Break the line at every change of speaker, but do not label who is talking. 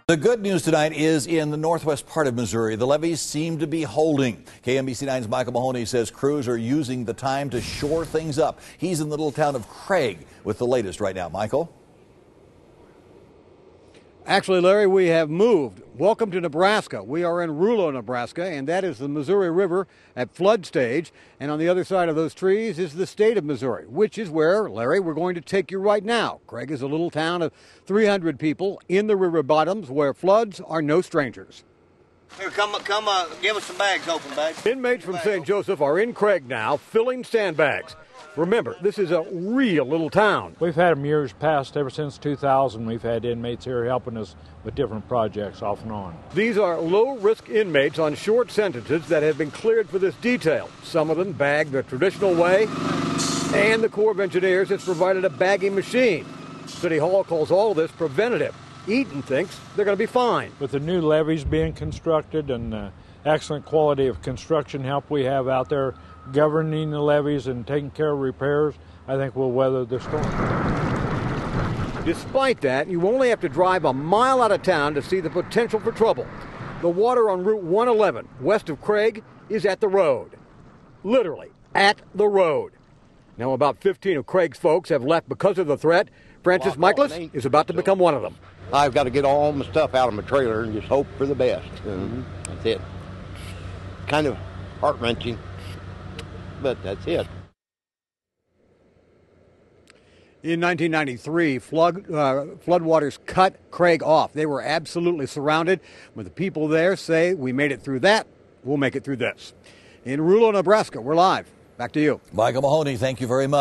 The good news tonight is in the northwest part of Missouri. The levees seem to be holding. KMBC 9's Michael Mahoney says crews are using the time to shore things up. He's in the little town of Craig with the latest right now. Michael?
Actually, Larry, we have moved. Welcome to Nebraska. We are in Rouleau, Nebraska, and that is the Missouri River at flood stage. And on the other side of those trees is the state of Missouri, which is where, Larry, we're going to take you right now. Craig is a little town of 300 people in the river bottoms where floods are no strangers.
Here, come, give us some bags open, bags.
Inmates from St. Joseph are in Craig now, filling sandbags. Remember, this is a real little town.
We've had them years past. Ever since 2000, we've had inmates here helping us with different projects off and on.
These are low-risk inmates on short sentences that have been cleared for this detail. Some of them bag the traditional way, and the Corps of Engineers has provided a bagging machine. City Hall calls all this preventative. Eaton thinks they're going to be fine.
With the new levees being constructed and the excellent quality of construction help we have out there governing the levees and taking care of repairs, I think we'll weather the storm.
Despite that, you only have to drive a mile out of town to see the potential for trouble. The water on Route 111 west of Craig is at the road. Literally, at the road. Now about 15 of Craig's folks have left because of the threat. Francis Michaelis is about to become one of them.
I've got to get all my stuff out of my trailer and just hope for the best. That's it. Kind of heart-wrenching, but that's it.
In 1993, floodwaters cut Craig off. They were absolutely surrounded. But the people there say, we made it through that, we'll make it through this. In Rouleau, Nebraska, we're live. Back to you.
Michael Mahoney, thank you very much.